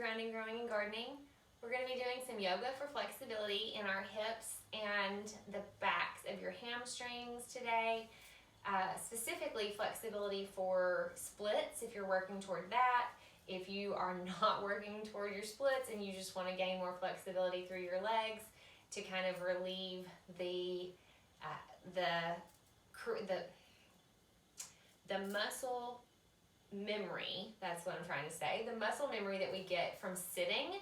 Grounding, Growing, and Gardening. We're going to be doing some yoga for flexibility in our hips and the backs of your hamstrings today. Specifically flexibility for splits if you're working toward that. If you are not working toward your splits and you just want to gain more flexibility through your legs to kind of relieve the muscle memory, that's what I'm trying to say, the muscle memory that we get from sitting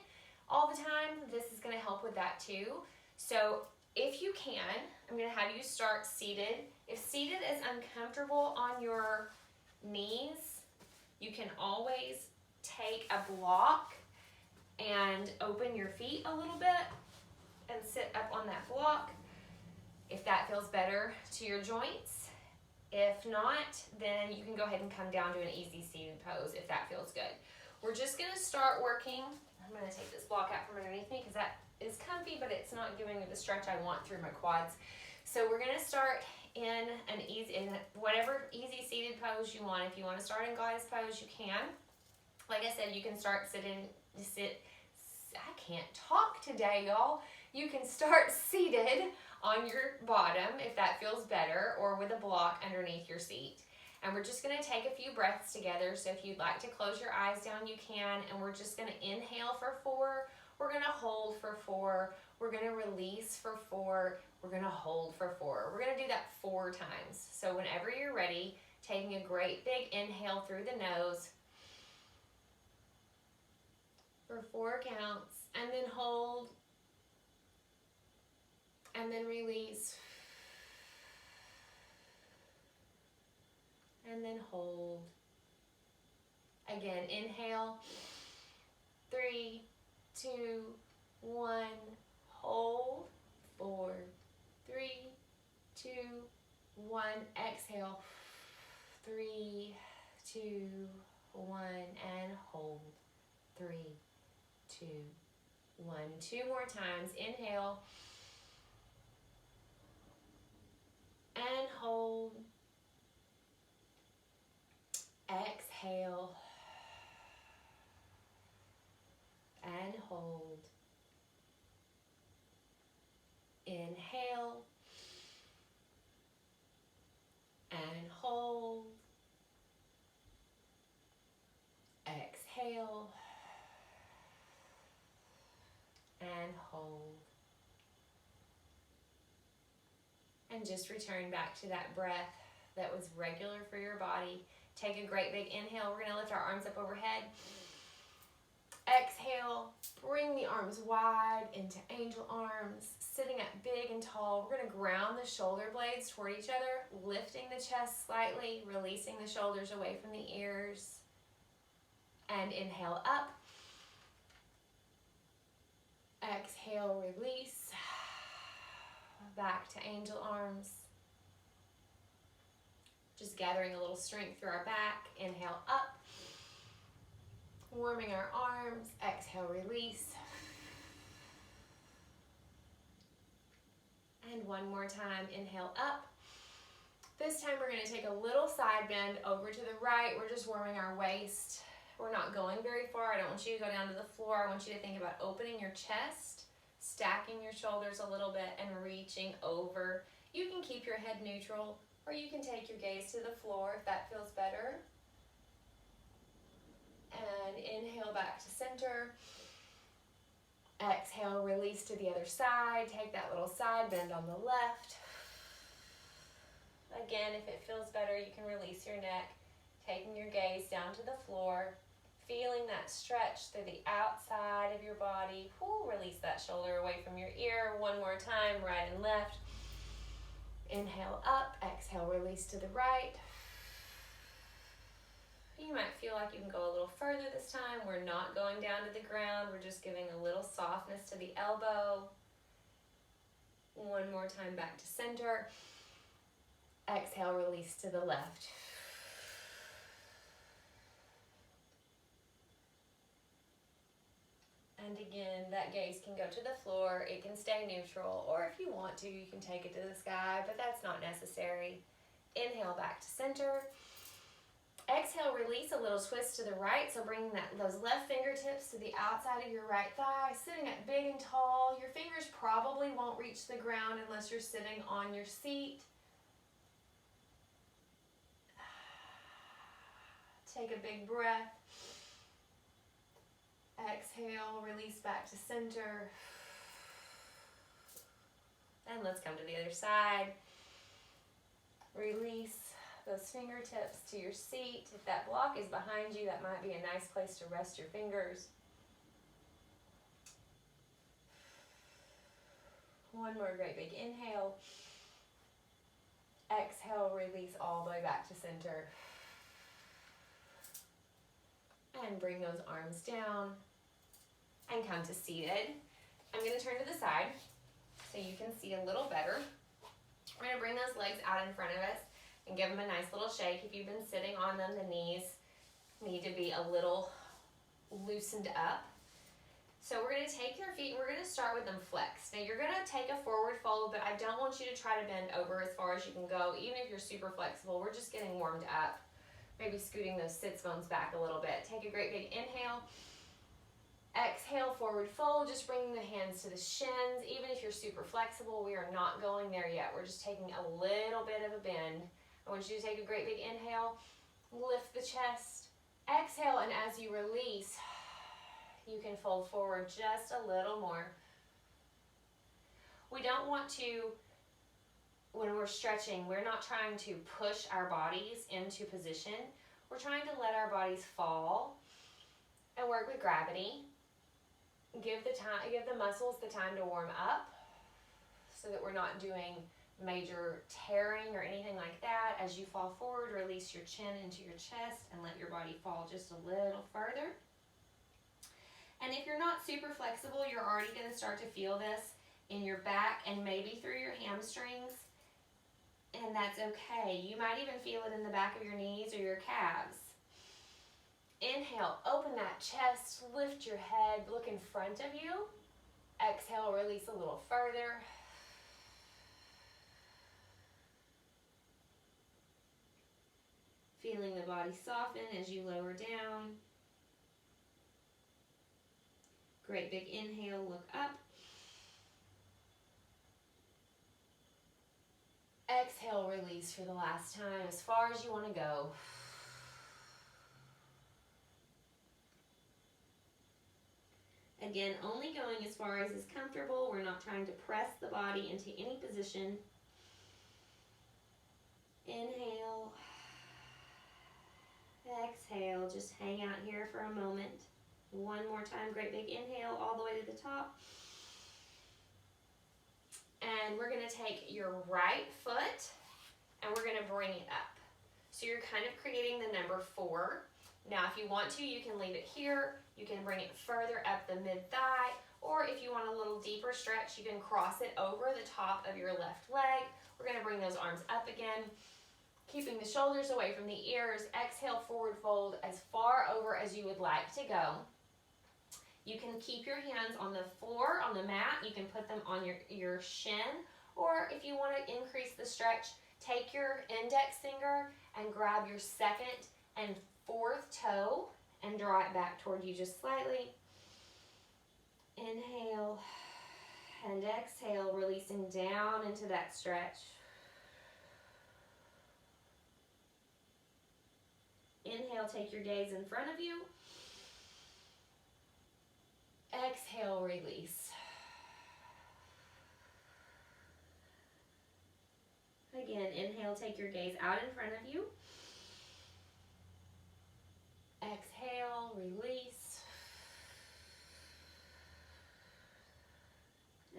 all the time, this is going to help with that too. So if you can, I'm going to have you start seated. If seated is uncomfortable on your knees, you can always take a block and open your feet a little bit and sit up on that block if that feels better to your joints. If not, then you can go ahead and come down to an easy seated pose if that feels good. We're just going to start working. I'm going to take this block out from underneath me because that is comfy, but it's not giving me the stretch I want through my quads. So we're going to start in whatever easy seated pose you want. If you want to start in goddess pose, you can. Like I said, you can start I can't talk today, y'all. You can start seated on your bottom if that feels better, or with a block underneath your seat. And we're just going to take a few breaths together. So if you'd like to close your eyes down, you can. And we're just going to inhale for 4. We're going to hold for 4. We're going to release for 4. We're going to hold for 4. We're going to do that 4 times. So whenever you're ready, taking a great big inhale through the nose for 4 counts, and then hold, and then release, and then hold. Again, inhale, 3, 2, 1, hold, 4, 3, 2, 1, exhale, 3, 2, 1, and hold, 3, 2, 1. 2 more times. Inhale and hold. Exhale and hold. Inhale and hold. Exhale and hold. And just return back to that breath that was regular for your body. Take a great big inhale. We're going to lift our arms up overhead. Exhale, bring the arms wide into angel arms, sitting up big and tall. We're going to ground the shoulder blades toward each other, lifting the chest slightly, releasing the shoulders away from the ears. And inhale up. Exhale, release. Back to angel arms. Just gathering a little strength through our back. Inhale up. Warming our arms. Exhale, release. And one more time. Inhale up. This time we're going to take a little side bend over to the right. We're just warming our waist. We're not going very far. I don't want you to go down to the floor. I want you to think about opening your chest, stacking your shoulders a little bit, and reaching over. You can keep your head neutral, or you can take your gaze to the floor if that feels better. And inhale back to center. Exhale, release to the other side. Take that little side bend on the left. Again, if it feels better, you can release your neck, taking your gaze down to the floor. Feeling that stretch through the outside of your body. Release that shoulder away from your ear. One more time, right and left. Inhale up, exhale, release to the right. You might feel like you can go a little further this time. We're not going down to the ground. We're just giving a little softness to the elbow. One more time, back to center. Exhale, release to the left. And again, that gaze can go to the floor, it can stay neutral, or if you want to, you can take it to the sky, but that's not necessary. Inhale back to center. Exhale, release, a little twist to the right. So bringing those left fingertips to the outside of your right thigh, sitting up big and tall. Your fingers probably won't reach the ground unless you're sitting on your seat. Take a big breath. Exhale, release back to center. And let's come to the other side. Release those fingertips to your seat. If that block is behind you, that might be a nice place to rest your fingers. One more great big inhale. Exhale, release all the way back to center. And bring those arms down and come to seated. I'm going to turn to the side so you can see a little better. We're going to bring those legs out in front of us and give them a nice little shake. If you've been sitting on them, the knees need to be a little loosened up. So we're going to take your feet and we're going to start with them flexed. Now you're going to take a forward fold, but I don't want you to try to bend over as far as you can go, even if you're super flexible. We're just getting warmed up. Maybe scooting those sits bones back a little bit. Take a great big inhale. Exhale, forward fold, just bringing the hands to the shins. Even if you're super flexible, we are not going there yet. We're just taking a little bit of a bend. I want you to take a great big inhale, lift the chest, exhale, and as you release, you can fold forward just a little more. We don't want to, when we're stretching, we're not trying to push our bodies into position. We're trying to let our bodies fall and work with gravity. Give the muscles the time to warm up so that we're not doing major tearing or anything like that. As you fall forward, release your chin into your chest and let your body fall just a little further. And if you're not super flexible, you're already going to start to feel this in your back and maybe through your hamstrings. And that's okay. You might even feel it in the back of your knees or your calves. Inhale, open that chest, lift your head, look in front of you. Exhale, release a little further. Feeling the body soften as you lower down. Great big inhale, look up. Exhale, release for the last time, as far as you want to go. Again, only going as far as is comfortable. We're not trying to press the body into any position. Inhale. Exhale, just hang out here for a moment. One more time, great big inhale all the way to the top. And we're going to take your right foot and we're going to bring it up. So you're kind of creating the number 4. Now, if you want to, you can leave it here. You can bring it further up the mid-thigh, or if you want a little deeper stretch, you can cross it over the top of your left leg. We're going to bring those arms up again, keeping the shoulders away from the ears. Exhale, forward fold as far over as you would like to go. You can keep your hands on the floor, on the mat. You can put them on your shin, or if you want to increase the stretch, take your index finger and grab your second and fourth toe and draw it back toward you just slightly. Inhale and exhale, releasing down into that stretch. Inhale, take your gaze in front of you. Exhale, release. Again, inhale, take your gaze out in front of you. Exhale, release.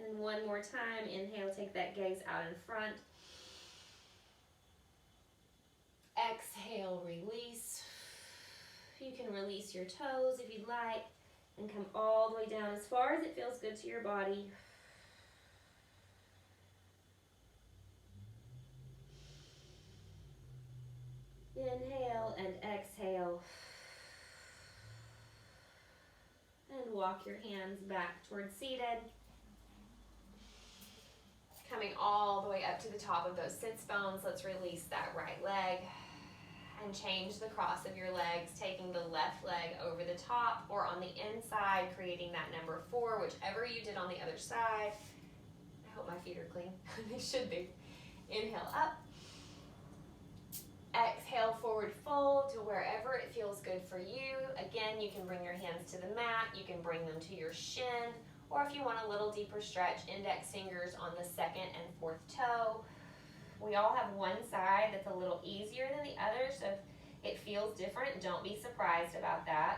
And one more time, inhale, take that gaze out in front. Exhale, release. You can release your toes if you'd like and come all the way down as far as it feels good to your body. Inhale and exhale. And walk your hands back towards seated. Coming all the way up to the top of those sits bones. Let's release that right leg. and change the cross of your legs, taking the left leg over the top or on the inside, creating that number 4, whichever you did on the other side. I hope my feet are clean. They should be. Inhale up. Exhale, forward fold to wherever it feels good for you. Again, you can bring your hands to the mat. You can bring them to your shin. Or if you want a little deeper stretch, index fingers on the 2nd and 4th toe. We all have one side that's a little easier than the other, so if it feels different, don't be surprised about that.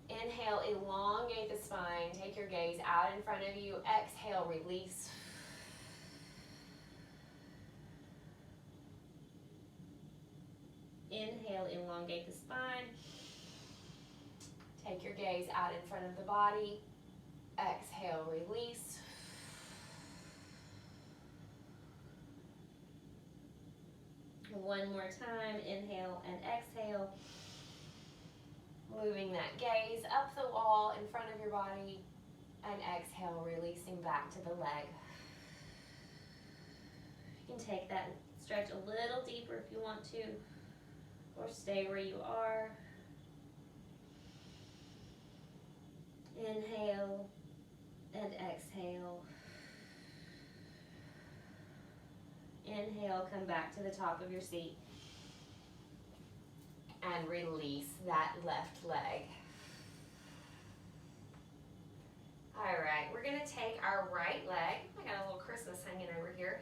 Inhale, elongate the spine. Take your gaze out in front of you. Exhale, release. Inhale, elongate the spine. Take your gaze out in front of the body. Exhale, release. One more time, inhale and exhale. Moving that gaze up the wall in front of your body, and exhale, releasing back to the leg. You can take that and stretch a little deeper if you want to, or stay where you are. Inhale and exhale. Inhale, come back to the top of your seat. And release that left leg. All right, we're gonna take our right leg. I got a little Christmas hanging over here.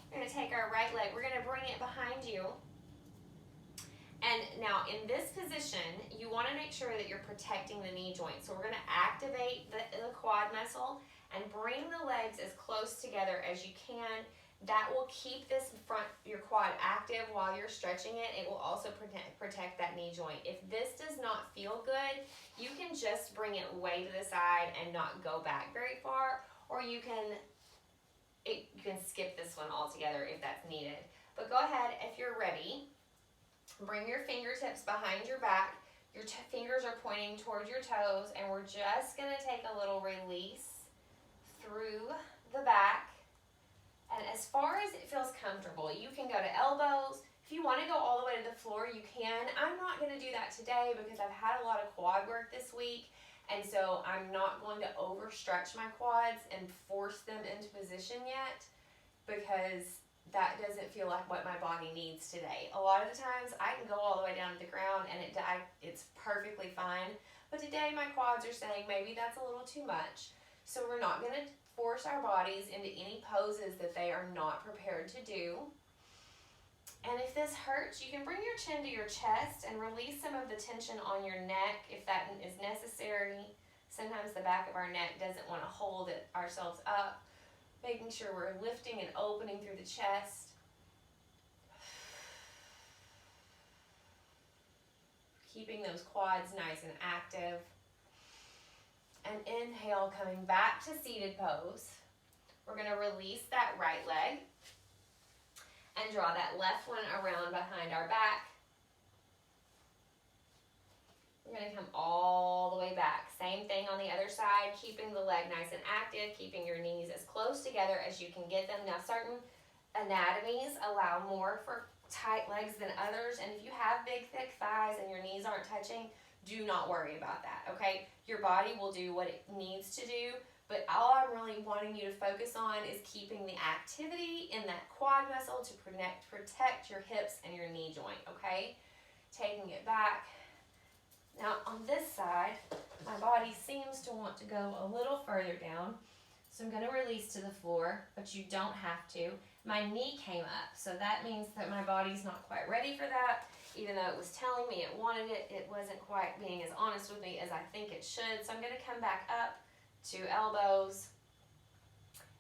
We're gonna take our right leg. We're gonna bring it behind you. And now in this position, you wanna make sure that you're protecting the knee joint. So we're gonna activate the quad muscle and bring the legs as close together as you can. That will keep your quad active while you're stretching it. It will also protect that knee joint. If this does not feel good, you can just bring it way to the side and not go back very far, or you can skip this one altogether if that's needed. But go ahead, if you're ready, bring your fingertips behind your back. Your fingers are pointing towards your toes, and we're just gonna take a little release through the back. And as far as it feels comfortable, you can go to elbows. If you want to go all the way to the floor, you can. I'm not going to do that today because I've had a lot of quad work this week, and so I'm not going to overstretch my quads and force them into position yet, because that doesn't feel like what my body needs today. A lot of the times I can go all the way down to the ground and it's perfectly fine, but today my quads are saying maybe that's a little too much. So we're not going to force our bodies into any poses that they are not prepared to do. And if this hurts, you can bring your chin to your chest and release some of the tension on your neck if that is necessary. Sometimes the back of our neck doesn't want to hold ourselves up. Making sure we're lifting and opening through the chest. Keeping those quads nice and active. And inhale, coming back to seated pose. We're going to release that right leg and draw that left one around behind our back. We're going to come all the way back. Same thing on the other side, keeping the leg nice and active, keeping your knees as close together as you can get them. Now, certain anatomies allow more for tight legs than others, and if you have big, thick thighs and your knees aren't touching, do not worry about that, okay? Your body will do what it needs to do, but all I'm really wanting you to focus on is keeping the activity in that quad muscle to protect your hips and your knee joint, okay? Taking it back. Now on this side, my body seems to want to go a little further down, so I'm gonna release to the floor, but you don't have to. My knee came up, so that means that my body's not quite ready for that. Even though it was telling me it wanted it, it wasn't quite being as honest with me as I think it should. So I'm gonna come back up to elbows.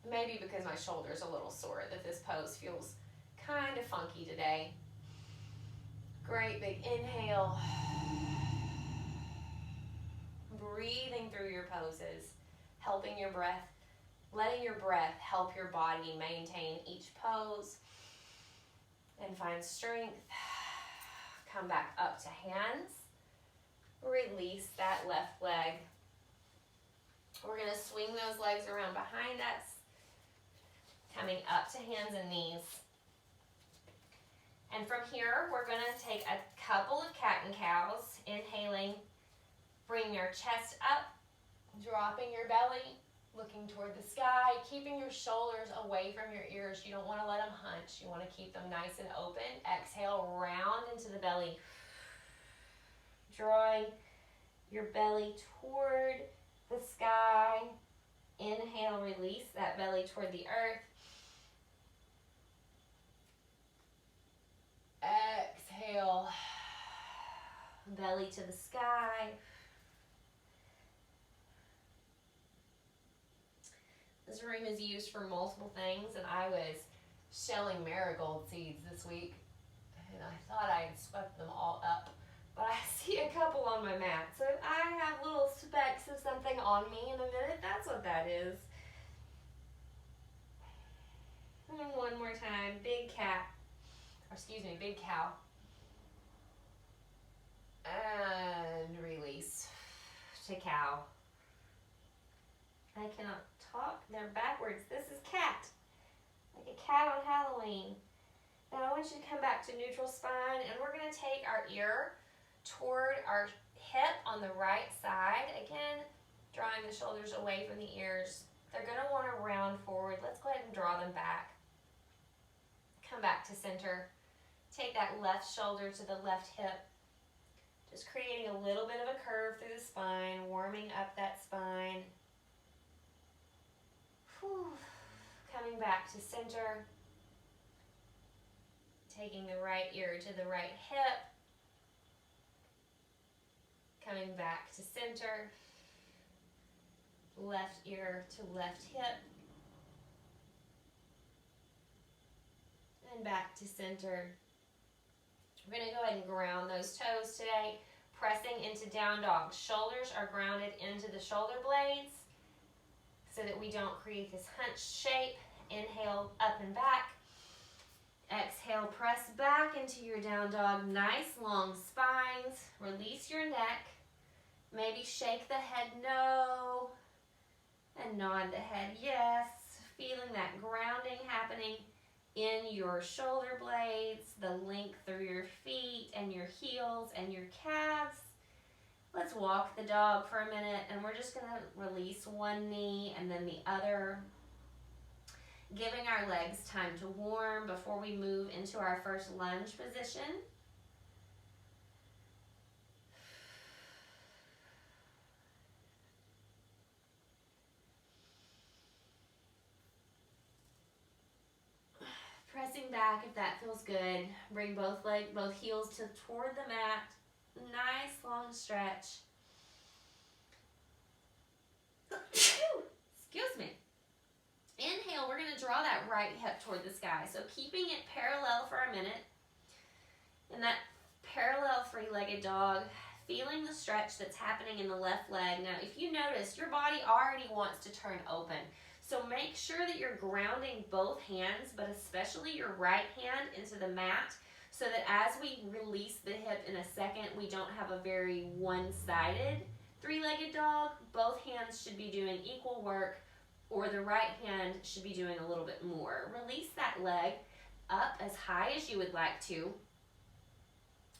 Maybe because my shoulder's a little sore that this pose feels kind of funky today. Great big inhale. Breathing through your poses, helping your breath, letting your breath help your body maintain each pose and find strength. Come back up to hands. Release that left leg. We're going to swing those legs around behind us. Coming up to hands and knees. And from here, we're gonna take a couple of cat and cows, inhaling, bring your chest up, dropping your belly, looking toward the sky, keeping your shoulders away from your ears. You don't want to let them hunch. You want to keep them nice and open. Exhale, round into the belly. Drawing your belly toward the sky. Inhale, release that belly toward the earth. Exhale, belly to the sky. This room is used for multiple things, and I was shelling marigold seeds this week, and I thought I had swept them all up, but I see a couple on my mat, so if I have little specks of something on me in a minute, that's what that is. And one more time, big cat, or excuse me, big cow. And release to cow. I cannot talk. They're backwards. This is cat. Like a cat on Halloween. Now I want you to come back to neutral spine, and we're going to take our ear toward our hip on the right side. Again, drawing the shoulders away from the ears. They're going to want to round forward. Let's go ahead and draw them back. Come back to center. Take that left shoulder to the left hip. Just creating a little bit of a curve through the spine, warming up that spine. Whew. Coming back to center. Taking the right ear to the right hip. Coming back to center. Left ear to left hip. And back to center. We're going to go ahead and ground those toes today, pressing into down dog. Shoulders are grounded into the shoulder blades so that we don't create this hunched shape. Inhale, up and back. Exhale, press back into your down dog. Nice long spines. Release your neck. Maybe shake the head no, and nod the head yes. Feeling that grounding happening in your shoulder blades, the length through your feet and your heels and your calves. Let's walk the dog for a minute, and we're just going to release one knee and then the other, giving our legs time to warm before we move into our first lunge position. Pressing back if that feels good. Bring both heels toward the mat. Nice long stretch. Excuse me. Inhale, we're going to draw that right hip toward the sky. So keeping it parallel for a minute. In that parallel three-legged dog, feeling the stretch that's happening in the left leg. Now, if you notice, your body already wants to turn open. So make sure that you're grounding both hands, but especially your right hand into the mat, so that as we release the hip in a second, we don't have a very one-sided three-legged dog. Both hands should be doing equal work, or the right hand should be doing a little bit more. Release that leg up as high as you would like to,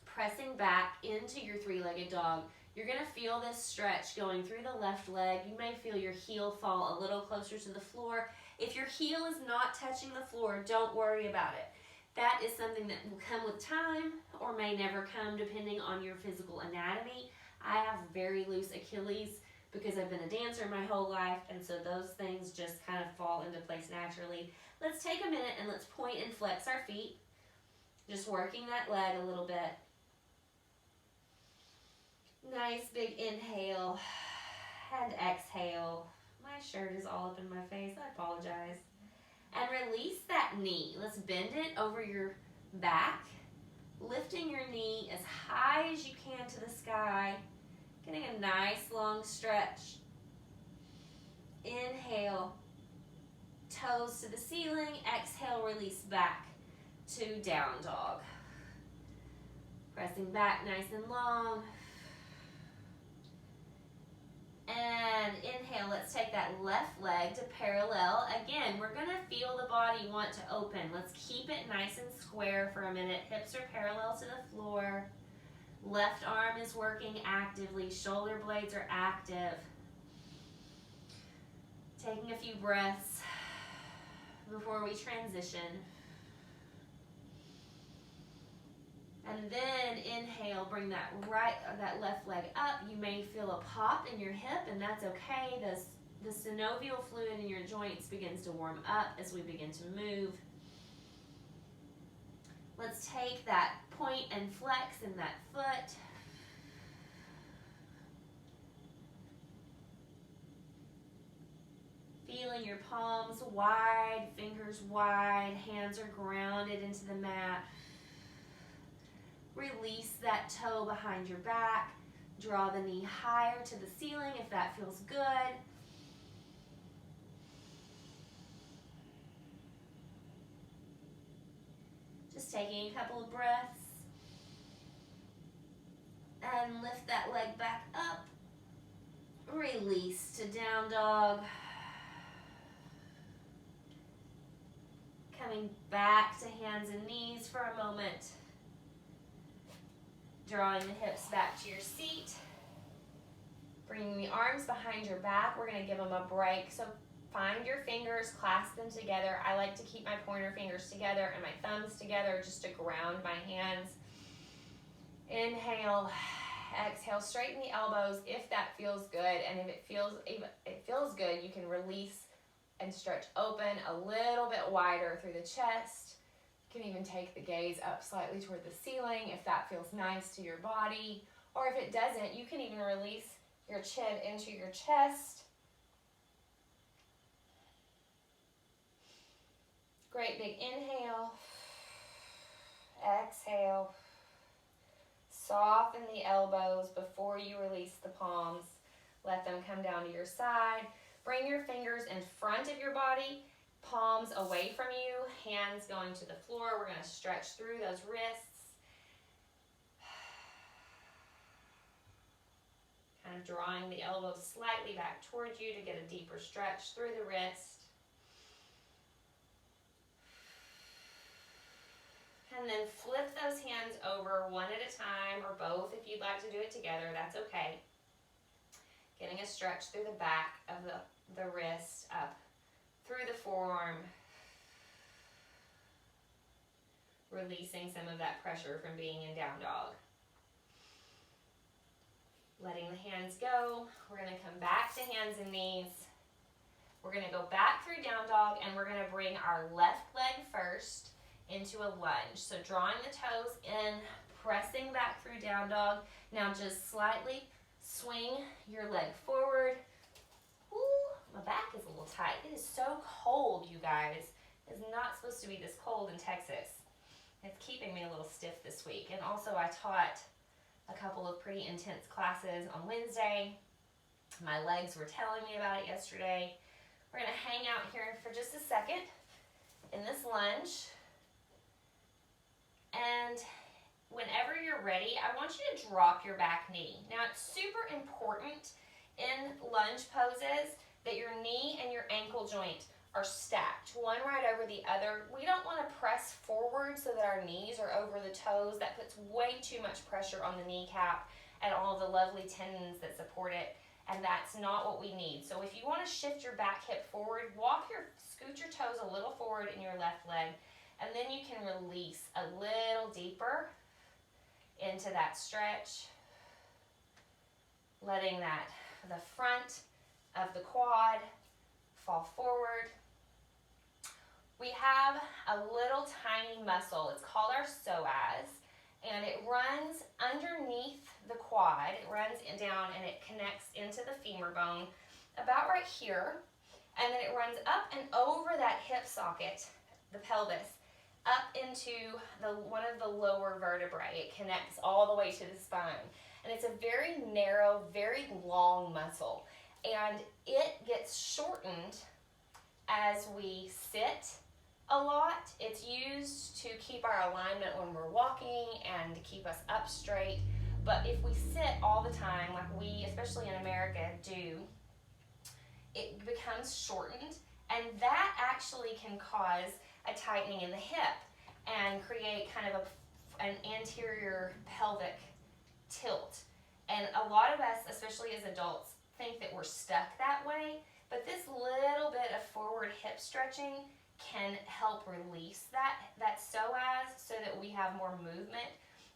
pressing back into your three-legged dog. You're going to feel this stretch going through the left leg. You may feel your heel fall a little closer to the floor. If your heel is not touching the floor, don't worry about it. That is something that will come with time or may never come depending on your physical anatomy. I have very loose Achilles because I've been a dancer my whole life, and so those things just kind of fall into place naturally. Let's take a minute and let's point and flex our feet. Just working that leg a little bit. Nice big inhale and exhale. My shirt is all up in my face. I apologize. And release that knee. Let's bend it over your back, lifting your knee as high as you can to the sky, getting a nice long stretch. Inhale, toes to the ceiling. Exhale, release back to down dog. Pressing back nice and long. And inhale, let's take that left leg to parallel. Again, we're gonna feel the body want to open. Let's keep it nice and square for a minute. Hips are parallel to the floor. Left arm is working actively. Shoulder blades are active. Taking a few breaths before we transition. And then inhale, bring that left leg up. You may feel a pop in your hip, and that's okay. The synovial fluid in your joints begins to warm up as we begin to move. Let's take that point and flex in that foot. Feeling your palms wide, fingers wide, hands are grounded into the mat. Release that toe behind your back. Draw the knee higher to the ceiling if that feels good. Just taking a couple of breaths. And lift that leg back up. Release to down dog. Coming back to hands and knees for a moment. Drawing the hips back to your seat. Bringing the arms behind your back. We're going to give them a break. So find your fingers, clasp them together. I like to keep my pointer fingers together and my thumbs together just to ground my hands. Inhale, exhale, straighten the elbows if that feels good. And if it feels good, you can release and stretch open a little bit wider through the chest. You can even take the gaze up slightly toward the ceiling if that feels nice to your body. Or if it doesn't, you can even release your chin into your chest. Great big inhale. Exhale. Soften the elbows before you release the palms. Let them come down to your side. Bring your fingers in front of your body. Palms away from you, hands going to the floor. We're going to stretch through those wrists. Kind of drawing the elbows slightly back towards you to get a deeper stretch through the wrist. And then flip those hands over one at a time, or both if you'd like to do it together, that's okay. Getting a stretch through the back of the wrist up through the forearm, releasing some of that pressure from being in down dog. Letting the hands go. We're going to come back to hands and knees. We're going to go back through down dog, and we're going to bring our left leg first into a lunge. So drawing the toes in, pressing back through down dog. Now just slightly swing your leg forward. My back is a little tight. It is so cold, you guys. It's not supposed to be this cold in Texas. It's keeping me a little stiff this week. And also I taught a couple of pretty intense classes on Wednesday. My legs were telling me about it yesterday. We're going to hang out here for just a second in this lunge. And whenever you're ready, I want you to drop your back knee. Now it's super important in lunge poses that your knee and your ankle joint are stacked, one right over the other. We don't want to press forward so that our knees are over the toes. That puts way too much pressure on the kneecap and all the lovely tendons that support it, and that's not what we need. So if you want to shift your back hip forward, scoot your toes a little forward in your left leg, and then you can release a little deeper into that stretch, letting the front of the quad fall forward. We have a little tiny muscle. It's called our psoas, and it runs underneath the quad. It runs down and it connects into the femur bone about right here, and then it runs up and over that hip socket, the pelvis, up into one of the lower vertebrae. It connects all the way to the spine, and it's a very narrow, very long muscle. And it gets shortened as we sit a lot. It's used to keep our alignment when we're walking and to keep us up straight. But if we sit all the time, like we, especially in America, do, it becomes shortened, and that actually can cause a tightening in the hip and create kind of an anterior pelvic tilt. And a lot of us, especially as adults, think that we're stuck that way, but this little bit of forward hip stretching can help release that psoas so that we have more movement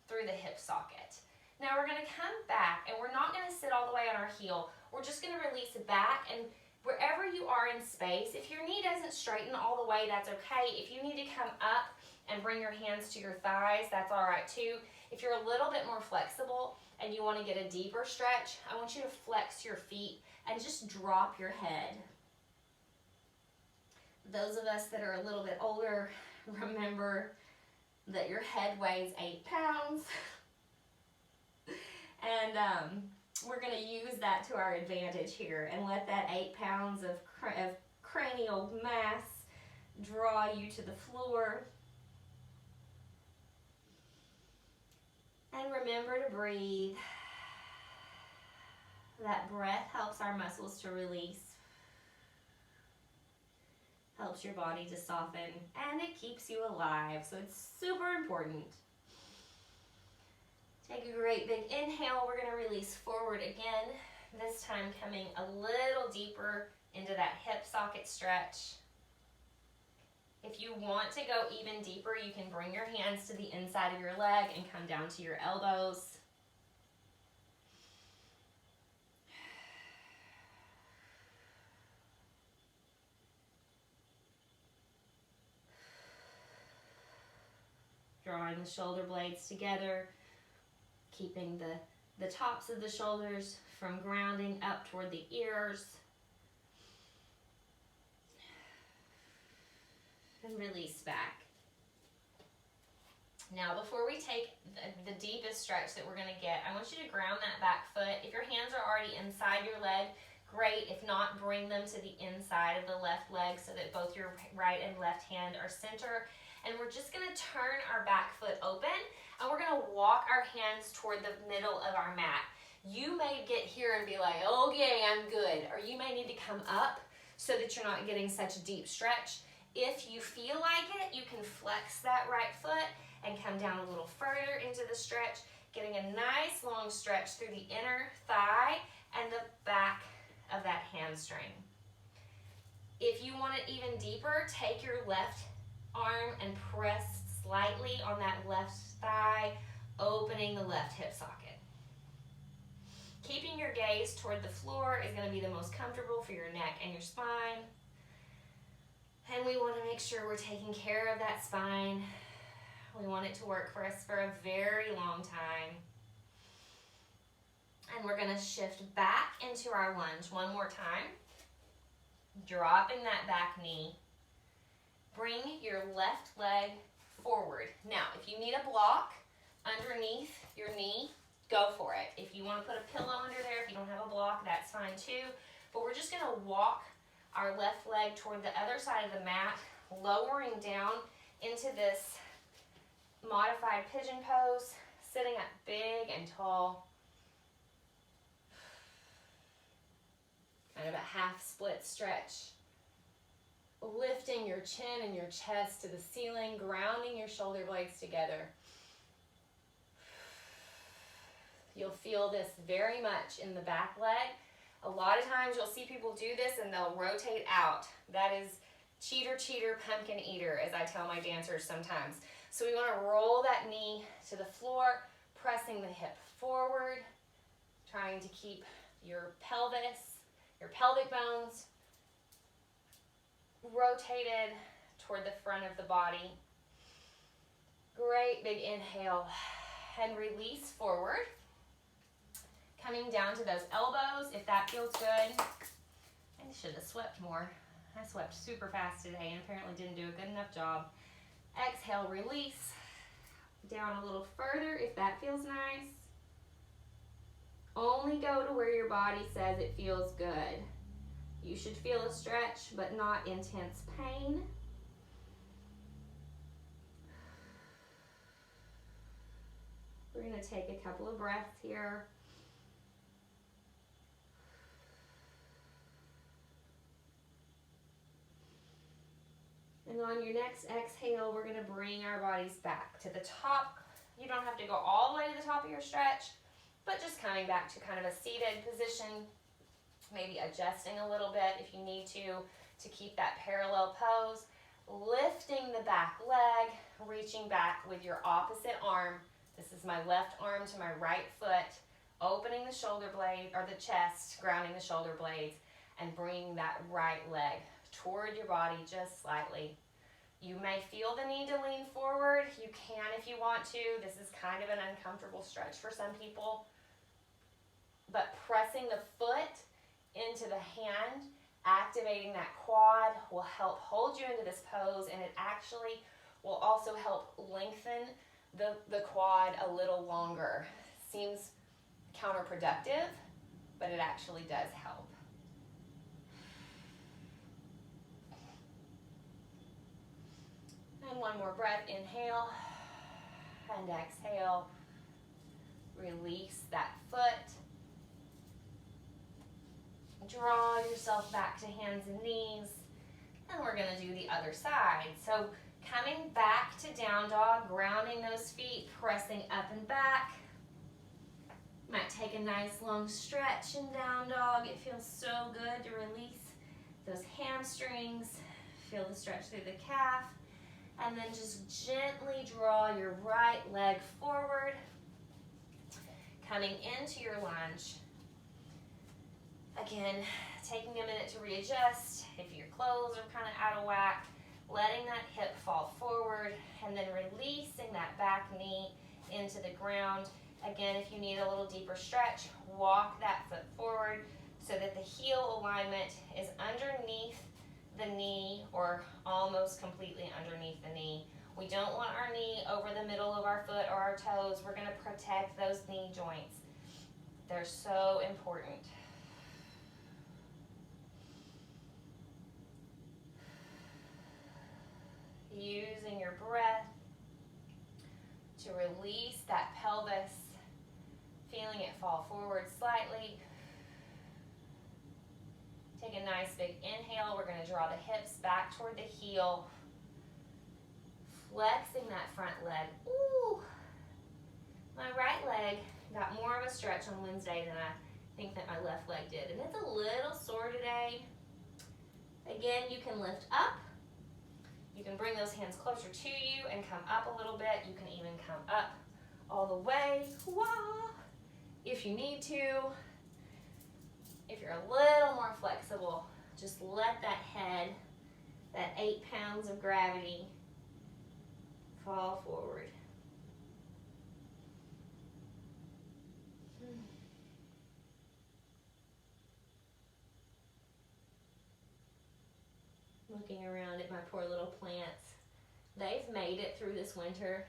through the hip socket. Now we're going to come back, and we're not going to sit all the way on our heel. We're just going to release back, and wherever you are in space, if your knee doesn't straighten all the way, that's okay. If you need to come up and bring your hands to your thighs, that's all right too. If you're a little bit more flexible and you want to get a deeper stretch, I want you to flex your feet and just drop your head. Those of us that are a little bit older, remember that your head weighs 8 pounds. And we're going to use that to our advantage here and let that 8 pounds of cranial mass draw you to the floor. And remember to breathe. That breath helps our muscles to release, helps your body to soften, and it keeps you alive. So it's super important. Take a great big inhale. We're going to release forward again, this time coming a little deeper into that hip socket stretch. If you want to go even deeper, you can bring your hands to the inside of your leg and come down to your elbows. Drawing the shoulder blades together, keeping the tops of the shoulders from grounding up toward the ears. And release back. Now, before we take the deepest stretch that we're going to get, I want you to ground that back foot. If your hands are already inside your leg, great. If not, bring them to the inside of the left leg so that both your right and left hand are center. And we're just going to turn our back foot open, and we're going to walk our hands toward the middle of our mat. You may get here and be like, okay, I'm good. Or you may need to come up so that you're not getting such a deep stretch. If you feel like it, you can flex that right foot and come down a little further into the stretch, getting a nice long stretch through the inner thigh and the back of that hamstring. If you want it even deeper, take your left arm and press slightly on that left thigh, opening the left hip socket. Keeping your gaze toward the floor is going to be the most comfortable for your neck and your spine. And we want to make sure we're taking care of that spine. We want it to work for us for a very long time. And we're going to shift back into our lunge one more time. Dropping that back knee. Bring your left leg forward. Now, if you need a block underneath your knee, go for it. If you want to put a pillow under there, if you don't have a block, that's fine too. But we're just going to walk our left leg toward the other side of the mat, lowering down into this modified pigeon pose, sitting up big and tall. Kind of a half split stretch. Lifting your chin and your chest to the ceiling, grounding your shoulder blades together. You'll feel this very much in the back leg. A lot of times you'll see people do this and they'll rotate out. That is cheater, cheater, pumpkin eater, as I tell my dancers sometimes. So we want to roll that knee to the floor, pressing the hip forward, trying to keep your pelvis, your pelvic bones rotated toward the front of the body. Great big inhale and release forward. Coming down to those elbows, if that feels good. I should have swept more. I swept super fast today and apparently didn't do a good enough job. Exhale, release. Down a little further if that feels nice. Only go to where your body says it feels good. You should feel a stretch, but not intense pain. We're going to take a couple of breaths here. And on your next exhale, we're gonna bring our bodies back to the top. You don't have to go all the way to the top of your stretch, but just coming back to kind of a seated position, maybe adjusting a little bit if you need to keep that parallel pose. Lifting the back leg, reaching back with your opposite arm. This is my left arm to my right foot, opening the shoulder blade, or the chest, grounding the shoulder blades, and bringing that right leg toward your body just slightly. You may feel the need to lean forward. You can if you want to. This is kind of an uncomfortable stretch for some people. But pressing the foot into the hand, activating that quad will help hold you into this pose, and it actually will also help lengthen the quad a little longer. Seems counterproductive, but it actually does help. And one more breath, inhale and exhale. Release that foot. Draw yourself back to hands and knees. And we're gonna do the other side. So coming back to down dog, grounding those feet, pressing up and back. Might take a nice long stretch in down dog. It feels so good to release those hamstrings. Feel the stretch through the calf. And then just gently draw your right leg forward. Coming into your lunge. Again, taking a minute to readjust. If your clothes are kind of out of whack, letting that hip fall forward, and then releasing that back knee into the ground. Again, if you need a little deeper stretch, walk that foot forward so that the heel alignment is underneath the knee, or almost completely underneath the knee. We don't want our knee over the middle of our foot or our toes. We're going to protect those knee joints. They're so important. Using your breath to release that pelvis, feeling it fall forward slightly. Take a nice big inhale. We're going to draw the hips back toward the heel, flexing that front leg. Ooh, my right leg got more of a stretch on Wednesday than I think that my left leg did, and it's a little sore today. Again, you can lift up. You can bring those hands closer to you and come up a little bit. You can even come up all the way, wah, if you need to. If you're a little more flexible, just let that head, that 8 pounds of gravity, fall forward. Looking around at my poor little plants. They've made it through this winter.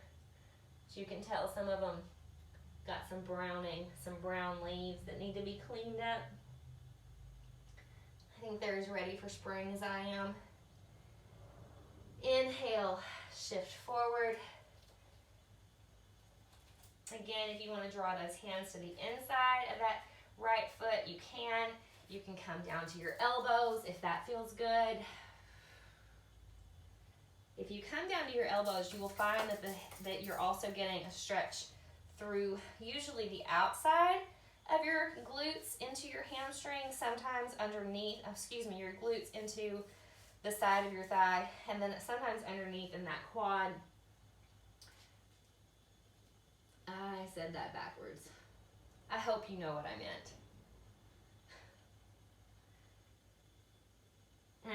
As you can tell, some of them got some browning, some brown leaves that need to be cleaned up. I think they're as ready for spring as I am. Inhale, shift forward. Again, if you want to draw those hands to the inside of that right foot, you can. You can come down to your elbows if that feels good. If you come down to your elbows, you will find that you're also getting a stretch through usually the outside of your glutes into your hamstrings, sometimes underneath, your glutes into the side of your thigh, and then sometimes underneath in that quad. I said that backwards. I hope you know what I meant.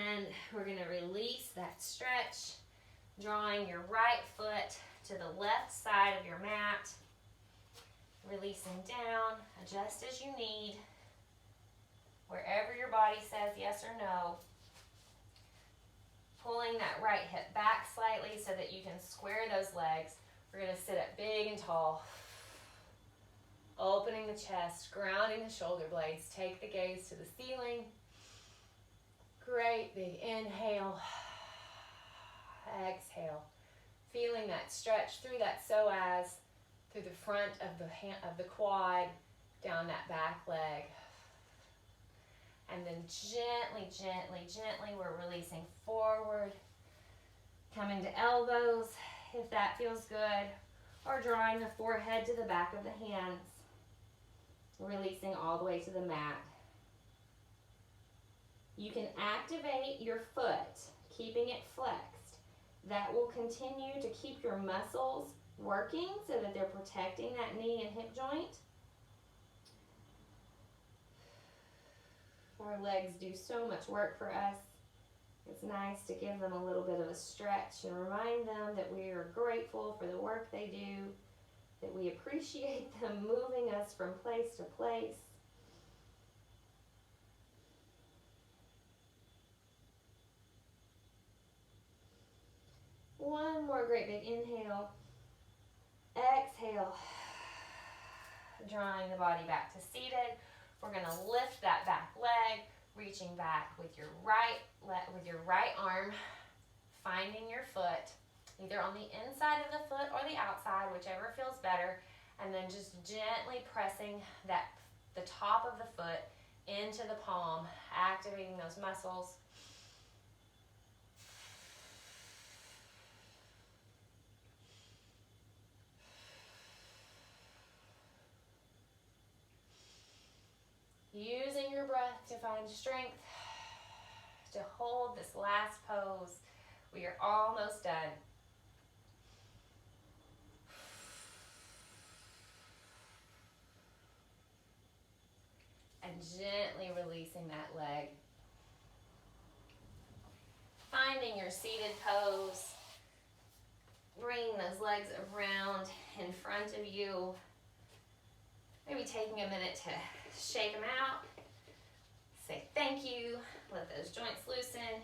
And we're going to release that stretch, drawing your right foot to the left side of your mat, releasing down, adjust as you need, wherever your body says yes or no. Pulling that right hip back slightly so that you can square those legs. We're going to sit up big and tall, opening the chest, grounding the shoulder blades. Take the gaze to the ceiling. Great big inhale, exhale. Feeling that stretch through that psoas, through the front of the quad, down that back leg. And then gently, gently, gently, we're releasing forward. Coming to elbows if that feels good, or drawing the forehead to the back of the hands, releasing all the way to the mat. You can activate your foot, keeping it flexed. That will continue to keep your muscles working so that they're protecting that knee and hip joint. Our legs do so much work for us. It's nice to give them a little bit of a stretch and remind them that we are grateful for the work they do, that we appreciate them moving us from place to place. One more great big inhale. Exhale. Drawing the body back to seated. We're going to lift that back leg, reaching back with your right arm, finding your foot, either on the inside of the foot or the outside, whichever feels better, and then just gently pressing the top of the foot into the palm, activating those muscles. Using your breath to find strength to hold this last pose. We are almost done. And gently releasing that leg. Finding your seated pose. Bringing those legs around in front of you. Maybe taking a minute to shake them out. Say thank you. Let those joints loosen.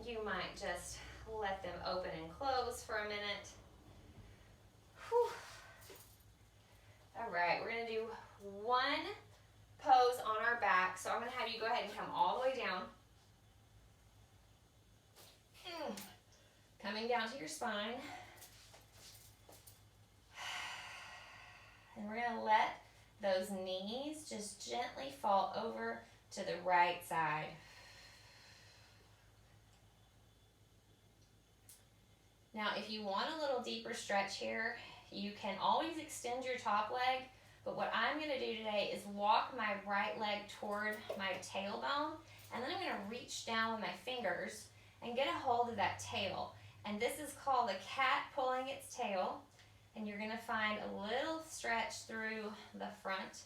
You might just let them open and close for a minute. Whew. All right, we're going to do one pose on our back. So I'm going to have you go ahead and come all the way down. Coming down to your spine. And we're going to let those knees just gently fall over to the right side. Now, if you want a little deeper stretch here, you can always extend your top leg, but what I'm going to do today is walk my right leg toward my tailbone, and then I'm going to reach down with my fingers and get a hold of that tail. And this is called a cat pulling its tail. And you're going to find a little stretch through the front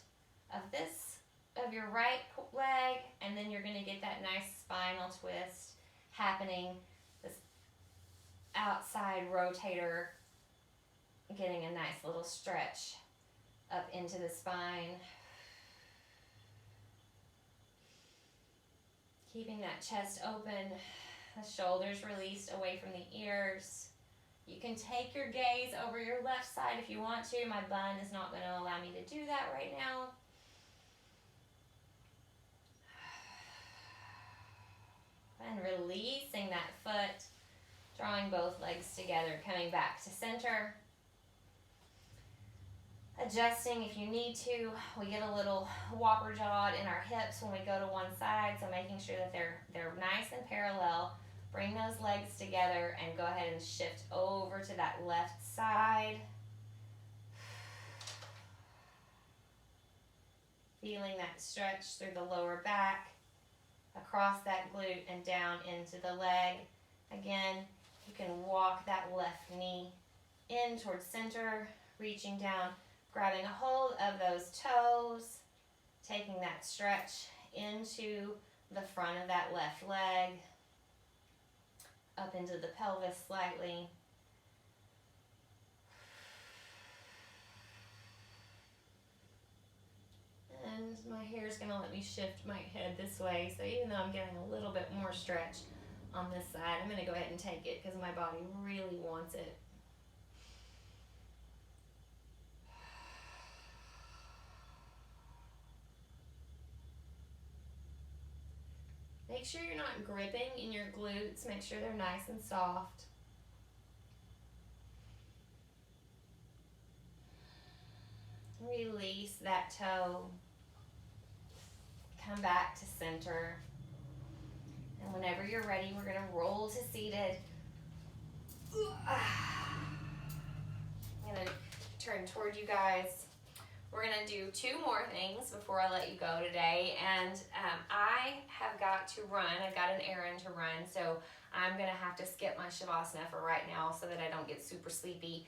of your right leg, and then you're going to get that nice spinal twist happening, this outside rotator, getting a nice little stretch up into the spine. Keeping that chest open, the shoulders released away from the ears. You can take your gaze over your left side if you want to. My bun is not going to allow me to do that right now. And releasing that foot, drawing both legs together, coming back to center. Adjusting if you need to. We get a little whopper jawed in our hips when we go to one side, so making sure that they're nice and parallel. Bring those legs together and go ahead and shift over to that left side. Feeling that stretch through the lower back, across that glute and down into the leg. Again, you can walk that left knee in towards center, reaching down, grabbing a hold of those toes, taking that stretch into the front of that left leg, up into the pelvis slightly. And my hair is going to let me shift my head this way, so even though I'm getting a little bit more stretch on this side, I'm going to go ahead and take it because my body really wants it. Make sure you're not gripping in your glutes. Make sure they're nice and soft. Release that toe. Come back to center. And whenever you're ready, we're going to roll to seated. I'm gonna turn toward you guys. We're gonna do 2 more things before I let you go today, and I have got to run. I've got an errand to run, so I'm gonna have to skip my Shavasana for right now so that I don't get super sleepy.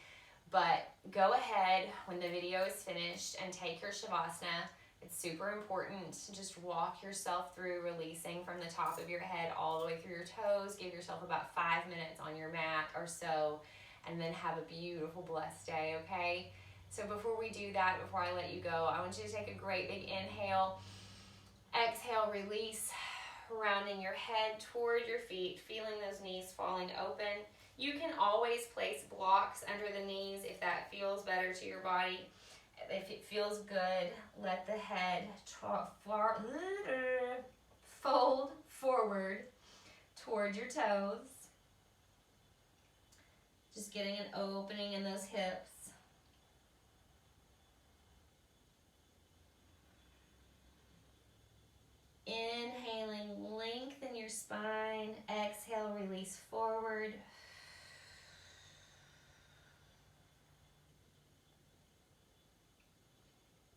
But go ahead when the video is finished and take your Shavasana. It's super important to just walk yourself through releasing from the top of your head all the way through your toes. Give yourself about 5 minutes on your mat or so, and then have a beautiful, blessed day, okay? So before we do that, before I let you go, I want you to take a great big inhale. Exhale, release, rounding your head toward your feet, feeling those knees falling open. You can always place blocks under the knees if that feels better to your body. If it feels good, let the head fold forward toward your toes. Just getting an opening in those hips. Inhaling, lengthen your spine. Exhale, release forward.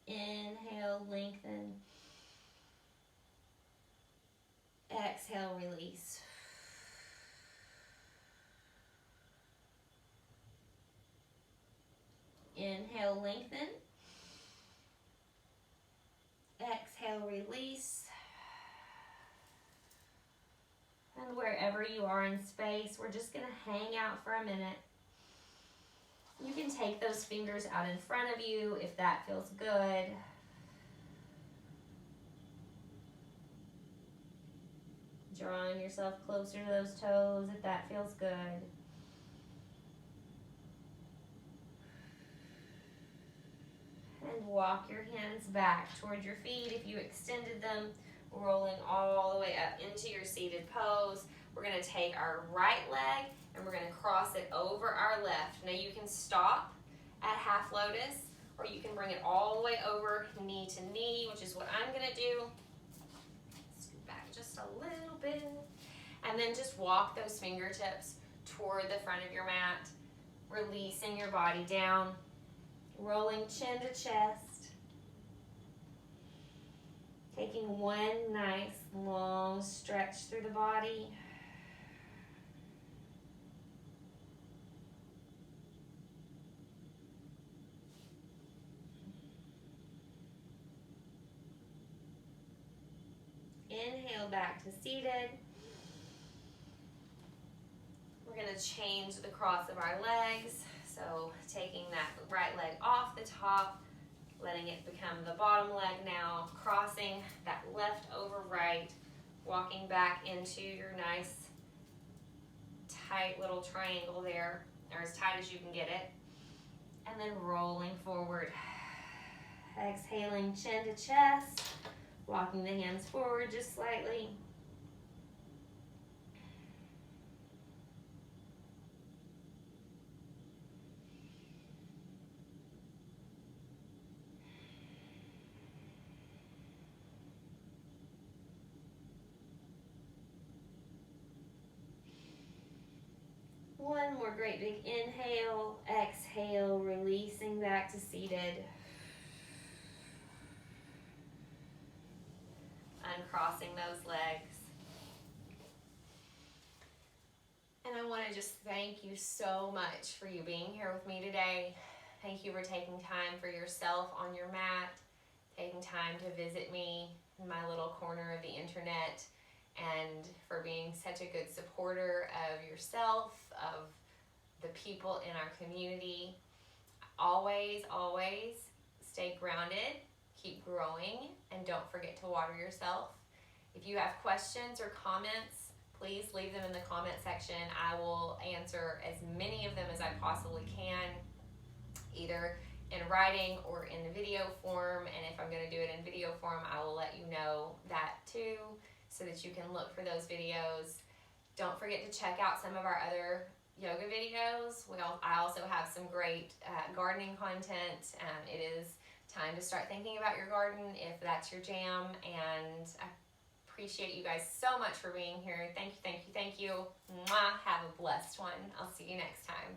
Inhale, lengthen. Exhale, release. Inhale, lengthen. Exhale, release. And wherever you are in space, we're just going to hang out for a minute. You can take those fingers out in front of you if that feels good. Drawing yourself closer to those toes if that feels good. And walk your hands back toward your feet if you extended them, rolling all the way up into your seated pose. We're going to take our right leg and we're going to cross it over our left. Now you can stop at half lotus, or you can bring it all the way over knee to knee, which is what I'm going to do. Scoot back just a little bit. And then just walk those fingertips toward the front of your mat, releasing your body down, rolling chin to chest. Taking one nice long stretch through the body. Inhale back to seated. We're going to change the cross of our legs. So taking that right leg off the top, letting it become the bottom leg now, crossing that left over right, walking back into your nice tight little triangle there, or as tight as you can get it, and then rolling forward. Exhaling chin to chest, walking the hands forward just slightly. One more great big inhale, exhale, releasing back to seated. Uncrossing those legs. And I want to just thank you so much for you being here with me today. Thank you for taking time for yourself on your mat, taking time to visit me in my little corner of the internet, and for being such a good supporter of yourself, of the people in our community. Always, always stay grounded, keep growing, and don't forget to water yourself. If you have questions or comments, please leave them in the comment section. I will answer as many of them as I possibly can, either in writing or in the video form. And if I'm going to do it in video form, I will let you know that too, so that you can look for those videos. Don't forget to check out some of our other yoga videos. I also have some great gardening content. It is time to start thinking about your garden if that's your jam, and I appreciate you guys so much for being here. Thank you, thank you, thank you. Mwah. Have a blessed one. I'll see you next time.